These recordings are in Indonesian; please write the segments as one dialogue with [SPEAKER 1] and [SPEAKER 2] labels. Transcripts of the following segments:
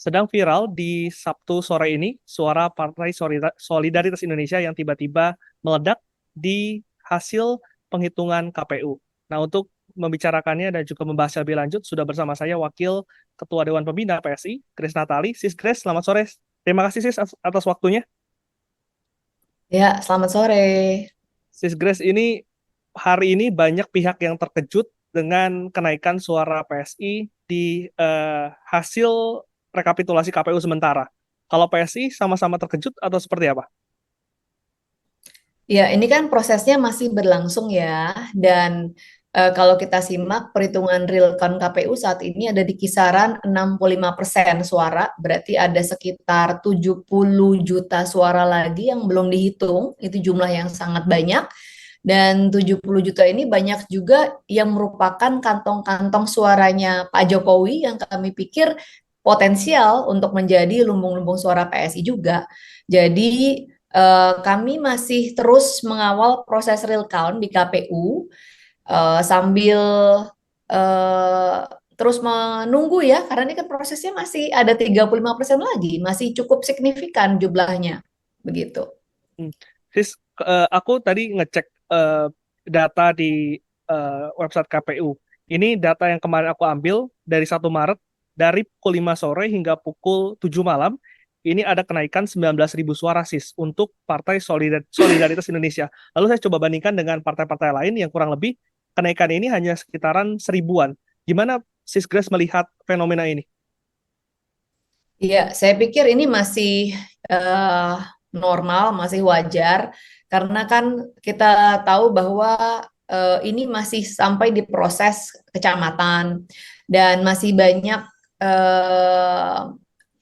[SPEAKER 1] Sedang viral di Sabtu sore ini suara Partai Solidaritas Indonesia yang tiba-tiba meledak di hasil penghitungan KPU. Nah, untuk membicarakannya dan juga membahas lebih lanjut, sudah bersama saya Wakil Ketua Dewan Pembina PSI, Grace Natali. Sis Grace, selamat sore. Terima kasih Sis atas waktunya.
[SPEAKER 2] Ya, selamat sore.
[SPEAKER 1] Sis Grace, ini hari ini banyak pihak yang terkejut dengan kenaikan suara PSI di hasil rekapitulasi KPU sementara. Kalau PSI sama-sama terkejut atau seperti apa?
[SPEAKER 2] Ya, ini kan prosesnya masih berlangsung ya. Dan kalau kita simak perhitungan real count KPU saat ini ada di kisaran 65% suara. Berarti ada sekitar 70 juta suara lagi yang belum dihitung. Itu jumlah yang sangat banyak. Dan 70 juta ini banyak juga yang merupakan kantong-kantong suaranya Pak Jokowi yang kami pikir potensial untuk menjadi lumbung-lumbung suara PSI juga. Jadi kami masih terus mengawal proses real count di KPU sambil eh, terus menunggu ya, karena ini kan prosesnya masih ada 35% lagi, masih cukup signifikan jumlahnya, begitu.
[SPEAKER 1] Hmm. Sis, aku tadi ngecek data di website KPU. Ini data yang kemarin aku ambil dari 1 Maret, dari pukul 5 sore hingga pukul 7 malam. Ini ada kenaikan 19.000 suara sis untuk Partai Solidaritas Indonesia. Lalu saya coba bandingkan dengan partai-partai lain yang kurang lebih kenaikan ini hanya sekitaran seribuan. Gimana sis Grace melihat fenomena ini?
[SPEAKER 2] Iya, saya pikir ini masih eh, normal, masih wajar, karena kan kita tahu bahwa ini masih sampai di proses kecamatan dan masih banyak eh,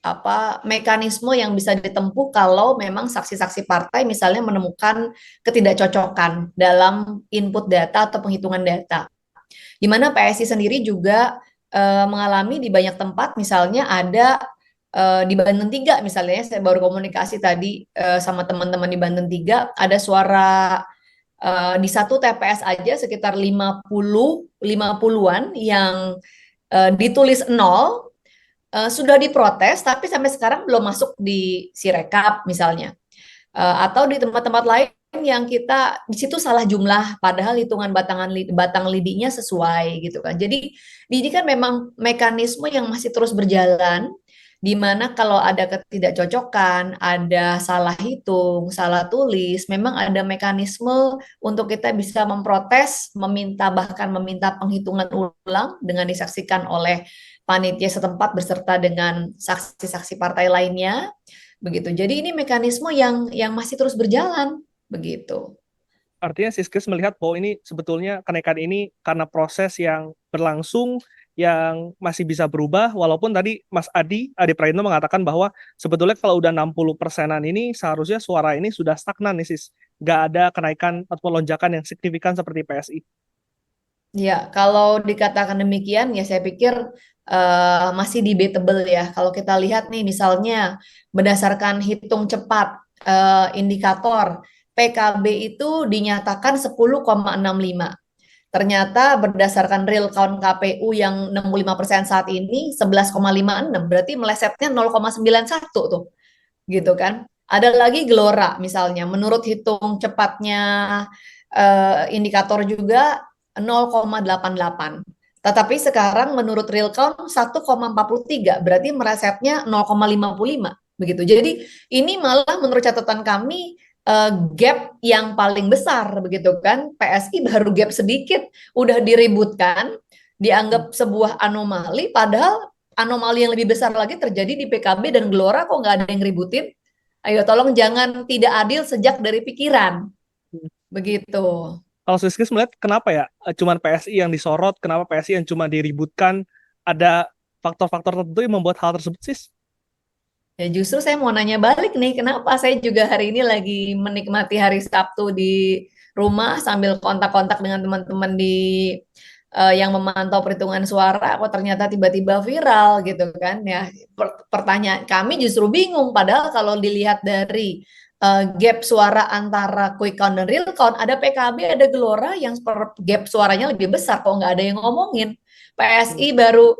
[SPEAKER 2] apa mekanisme yang bisa ditempuh kalau memang saksi-saksi partai misalnya menemukan ketidakcocokan dalam input data atau penghitungan data. Di mana PSI sendiri juga mengalami di banyak tempat, misalnya ada di Banten 3 misalnya, saya baru komunikasi tadi sama teman-teman di Banten 3, ada suara di satu TPS aja sekitar 50-an yang ditulis nol, sudah diprotes tapi sampai sekarang belum masuk di Sirekap misalnya. Atau di tempat-tempat lain yang kita di situ salah jumlah padahal hitungan batang lidinya sesuai gitu kan. Jadi ini kan memang mekanisme yang masih terus berjalan, di mana kalau ada ketidakcocokan, ada salah hitung, salah tulis, memang ada mekanisme untuk kita bisa memprotes, meminta, bahkan meminta penghitungan ulang dengan disaksikan oleh panitia setempat beserta dengan saksi-saksi partai lainnya, begitu. Jadi ini mekanisme yang masih terus berjalan, begitu.
[SPEAKER 1] Artinya Siskes melihat bahwa ini sebetulnya kenaikan ini karena proses yang berlangsung yang masih bisa berubah, walaupun tadi Mas Adi Praitno mengatakan bahwa sebetulnya kalau udah 60%-an ini seharusnya suara ini sudah stagnan nih Sis. Nggak ada kenaikan atau lonjakan yang signifikan seperti PSI.
[SPEAKER 2] Ya, kalau dikatakan demikian, ya saya pikir masih debatable ya. Kalau kita lihat nih, misalnya berdasarkan hitung cepat indikator PKB itu dinyatakan 10,65. Ternyata berdasarkan real count KPU yang 65% saat ini 11,56, berarti melesetnya 0,91 tuh, gitu kan. Ada lagi Gelora misalnya, menurut hitung cepatnya indikator juga 0,88. Tetapi sekarang menurut real count 1,43, berarti melesetnya 0,55 begitu. Jadi ini malah menurut catatan kami gap yang paling besar begitu kan. PSI baru gap sedikit udah diributkan, dianggap sebuah anomali, padahal anomali yang lebih besar lagi terjadi di PKB dan Gelora, kok nggak ada yang ributin. Ayo tolong jangan tidak adil sejak dari pikiran, begitu.
[SPEAKER 1] Kalau Siskes melihat kenapa ya cuman PSI yang disorot, kenapa PSI yang cuma diributkan, ada faktor-faktor tertentu yang membuat hal tersebut Sis?
[SPEAKER 2] Ya justru saya mau nanya balik nih, kenapa saya juga hari ini lagi menikmati hari Sabtu di rumah sambil kontak-kontak dengan teman-teman di yang memantau perhitungan suara, kok ternyata tiba-tiba viral gitu kan ya. Pertanyaan kami justru bingung, padahal kalau dilihat dari gap suara antara quick count dan real count, ada PKB, ada Gelora yang gap suaranya lebih besar, kok nggak ada yang ngomongin. PSI baru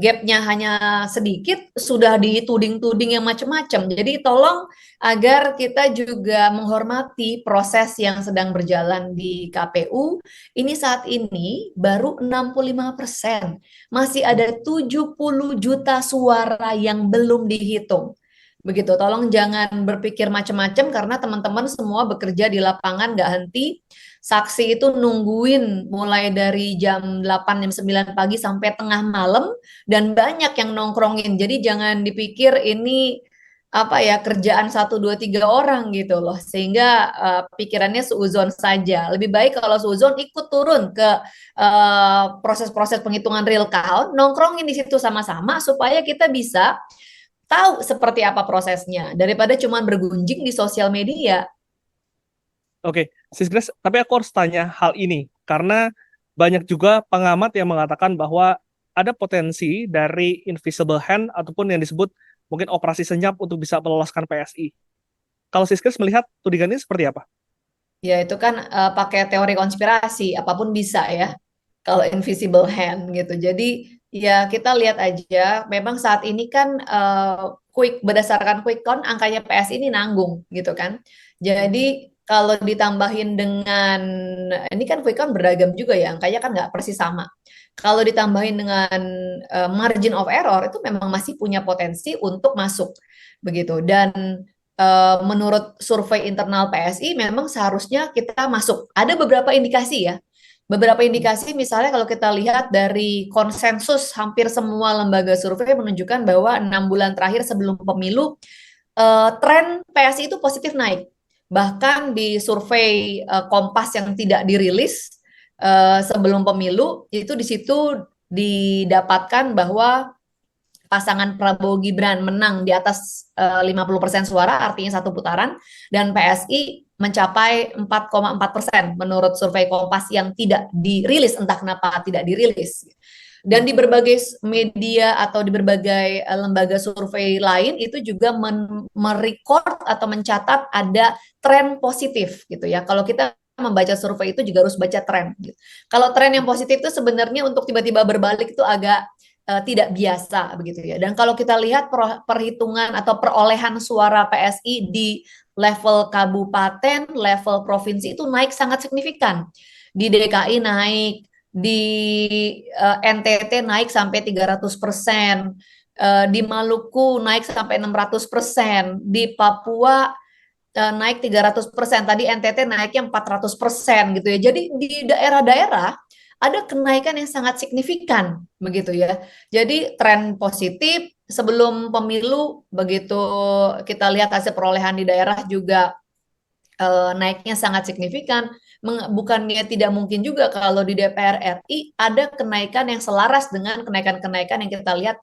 [SPEAKER 2] gapnya hanya sedikit sudah dituding-tuding yang macam-macam. Jadi tolong agar kita juga menghormati proses yang sedang berjalan di KPU. Ini saat ini baru 65%. Masih ada 70 juta suara yang belum dihitung. Begitu, tolong jangan berpikir macam-macam karena teman-teman semua bekerja di lapangan nggak henti. Saksi itu nungguin mulai dari jam 8 jam 9 pagi sampai tengah malam dan banyak yang nongkrongin. Jadi jangan dipikir ini apa ya kerjaan satu dua tiga orang gitu loh sehingga pikirannya seuzon saja. Lebih baik kalau seuzon ikut turun ke proses-proses penghitungan real count, nongkrongin di situ sama-sama supaya kita bisa tahu seperti apa prosesnya daripada cuma bergunjing di sosial media.
[SPEAKER 1] Oke, Sis Grace, tapi aku harus tanya hal ini karena banyak juga pengamat yang mengatakan bahwa ada potensi dari invisible hand ataupun yang disebut mungkin operasi senyap untuk bisa meloloskan PSI. Kalau Sis Grace melihat tudingan ini seperti apa?
[SPEAKER 2] Ya itu kan pakai teori konspirasi, apapun bisa ya. Kalau invisible hand gitu. Jadi ya kita lihat aja, memang saat ini kan berdasarkan quick count angkanya PS ini nanggung gitu kan. Jadi kalau ditambahin dengan ini kan quick count beragam juga ya, angkanya kan nggak persis sama. Kalau ditambahin dengan margin of error itu memang masih punya potensi untuk masuk begitu. Dan menurut survei internal PSI memang seharusnya kita masuk. Ada beberapa indikasi ya. Beberapa indikasi misalnya kalau kita lihat dari konsensus hampir semua lembaga survei menunjukkan bahwa 6 bulan terakhir sebelum pemilu tren PSI itu positif naik. Bahkan di survei Kompas yang tidak dirilis sebelum pemilu itu di situ didapatkan bahwa pasangan Prabowo Gibran menang di atas 50% suara, artinya satu putaran, dan PSI mencapai 4,4% menurut survei Kompas yang tidak dirilis, entah kenapa tidak dirilis. Dan di berbagai media atau di berbagai lembaga survei lain itu juga merecord atau mencatat ada tren positif gitu ya. Kalau kita membaca survei itu juga harus baca tren. Gitu. Kalau tren yang positif itu sebenarnya untuk tiba-tiba berbalik itu agak tidak biasa begitu ya. Dan kalau kita lihat perhitungan atau perolehan suara PSI di level kabupaten, level provinsi itu naik sangat signifikan. Di DKI naik, di NTT naik sampai 300%, di Maluku naik sampai 600%, di Papua naik 300%, tadi NTT naiknya 400% gitu ya. Jadi di daerah-daerah ada kenaikan yang sangat signifikan begitu ya. Jadi tren positif sebelum pemilu begitu kita lihat hasil perolehan di daerah juga naiknya sangat signifikan. Bukannya tidak mungkin juga kalau di DPR RI ada kenaikan yang selaras dengan kenaikan-kenaikan yang kita lihat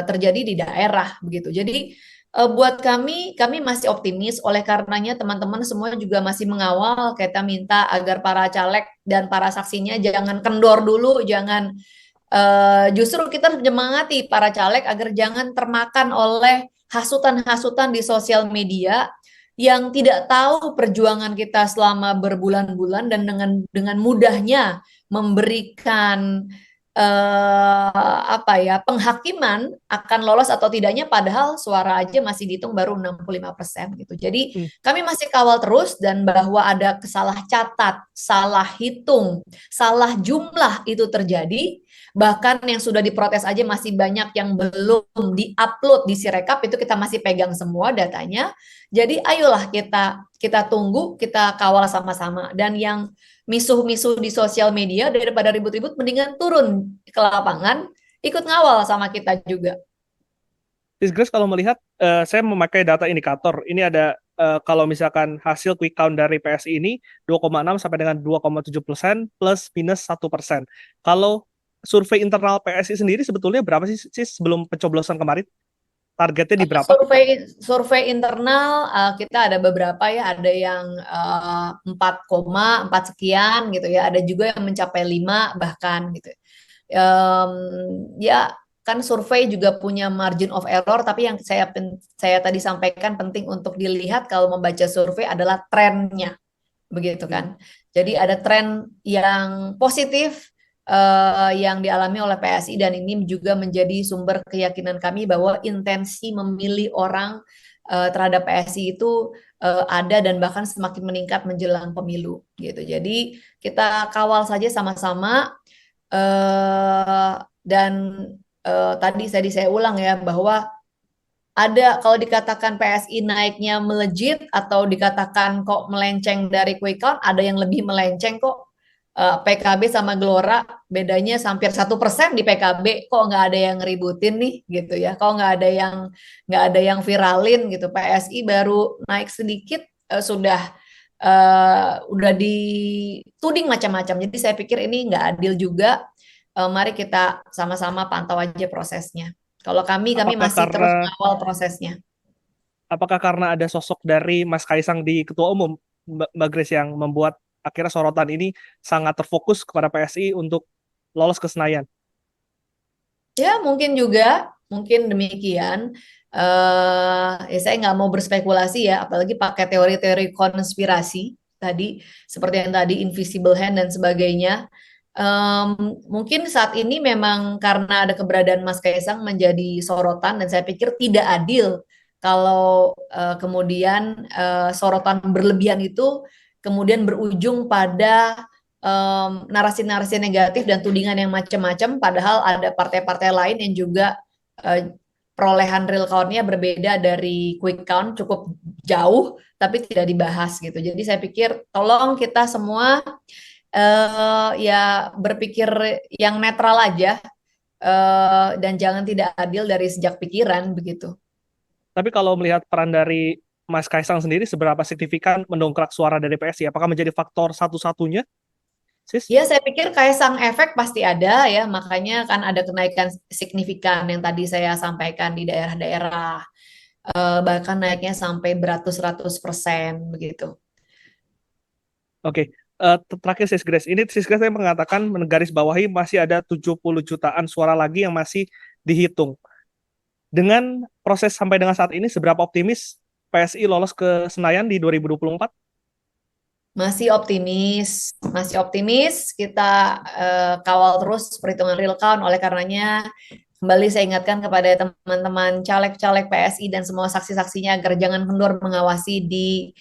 [SPEAKER 2] terjadi di daerah begitu. Jadi buat kami masih optimis. Oleh karenanya teman-teman semua juga masih mengawal. Kita minta agar para caleg dan para saksinya jangan kendor dulu, jangan justru kita harus menyemangati para caleg agar jangan termakan oleh hasutan-hasutan di sosial media yang tidak tahu perjuangan kita selama berbulan-bulan dan dengan mudahnya memberikan apa ya penghakiman akan lolos atau tidaknya padahal suara aja masih dihitung baru 65% gitu. Jadi kami masih kawal terus dan bahwa ada kesalah catat, salah hitung, salah jumlah itu terjadi. Bahkan yang sudah diprotes aja masih banyak yang belum diupload di Sirekap itu kita masih pegang semua datanya. Jadi ayolah kita tunggu, kita kawal sama-sama dan yang misuh-misuh di sosial media daripada ribut-ribut mendingan turun ke lapangan ikut ngawal sama kita juga.
[SPEAKER 1] Sis Grace kalau melihat saya memakai data indikator. Ini ada kalau misalkan hasil quick count dari PSI ini 2,6 sampai dengan 2,7% plus minus 1%. Kalau survei internal PSI sendiri sebetulnya berapa sih sebelum pencoblosan kemarin? Targetnya di berapa?
[SPEAKER 2] Survei internal kita ada beberapa ya, ada yang 4,4 sekian gitu ya, ada juga yang mencapai 5 bahkan gitu. Ya kan survei juga punya margin of error, tapi yang saya tadi sampaikan penting untuk dilihat kalau membaca survei adalah trennya, begitu kan. Jadi ada tren yang positif yang dialami oleh PSI, dan ini juga menjadi sumber keyakinan kami bahwa intensi memilih orang terhadap PSI itu ada dan bahkan semakin meningkat menjelang pemilu gitu. Jadi kita kawal saja sama-sama, eh, dan tadi saya ulang ya bahwa ada, kalau dikatakan PSI naiknya melejit atau dikatakan kok melenceng dari quick count, ada yang lebih melenceng kok. PKB sama Gelora bedanya hampir 1% di PKB, kok nggak ada yang ngeributin nih gitu ya, kok nggak ada yang viralin gitu. PSI baru naik sedikit sudah udah dituding macam-macam. Jadi saya pikir ini nggak adil juga. Mari kita sama-sama pantau aja prosesnya. Kalau kami
[SPEAKER 1] Apakah
[SPEAKER 2] masih terus
[SPEAKER 1] karena
[SPEAKER 2] mengawal prosesnya.
[SPEAKER 1] apakah karena ada sosok dari Mas Kaisang di Ketua Umum, Mbak Grace, yang membuat akhirnya sorotan ini sangat terfokus kepada PSI untuk lolos ke Senayan?
[SPEAKER 2] Ya, mungkin juga, mungkin demikian. Ya saya nggak mau berspekulasi ya, apalagi pakai teori-teori konspirasi tadi, seperti yang tadi invisible hand dan sebagainya. Em, Mungkin saat ini memang karena ada keberadaan Mas Kaisang menjadi sorotan, dan saya pikir tidak adil kalau kemudian sorotan berlebihan itu kemudian berujung pada narasi-narasi negatif dan tudingan yang macam-macam, padahal ada partai-partai lain yang juga eh, perolehan real count-nya berbeda dari quick count cukup jauh, tapi tidak dibahas gitu. Jadi saya pikir tolong kita semua ya berpikir yang netral aja, dan jangan tidak adil dari sejak pikiran begitu.
[SPEAKER 1] Tapi kalau melihat peran dari Mas Kaisang sendiri, seberapa signifikan mendongkrak suara dari PSI? Apakah menjadi faktor satu-satunya, Sis?
[SPEAKER 2] Ya, saya pikir kaisang efek pasti ada ya, makanya kan ada kenaikan signifikan yang tadi saya sampaikan di daerah-daerah, bahkan naiknya sampai beratus-ratus persen begitu.
[SPEAKER 1] Oke. Terakhir Sis Grace. Ini Sis Grace yang mengatakan, menggarisbawahi masih ada 70 jutaan suara lagi yang masih dihitung. Dengan proses sampai dengan saat ini, seberapa optimis PSI lolos ke Senayan di 2024?
[SPEAKER 2] Masih optimis. Kita kawal terus perhitungan real count. Oleh karenanya, kembali saya ingatkan kepada teman-teman caleg-caleg PSI dan semua saksi-saksinya agar jangan kendor mengawasi di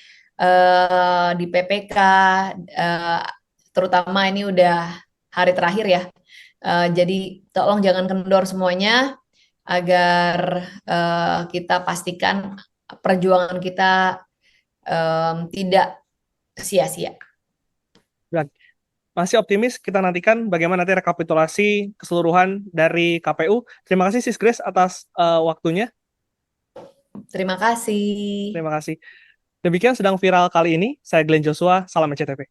[SPEAKER 2] PPK, eh, terutama ini udah hari terakhir ya. Jadi tolong jangan kendor semuanya agar kita pastikan perjuangan kita tidak sia-sia.
[SPEAKER 1] Dan masih optimis, kita nantikan bagaimana nanti rekapitulasi keseluruhan dari KPU. Terima kasih Sis Grace atas waktunya.
[SPEAKER 2] Terima kasih.
[SPEAKER 1] Terima kasih. Demikian sedang viral kali ini. Saya Glenn Joshua, salam SCTV.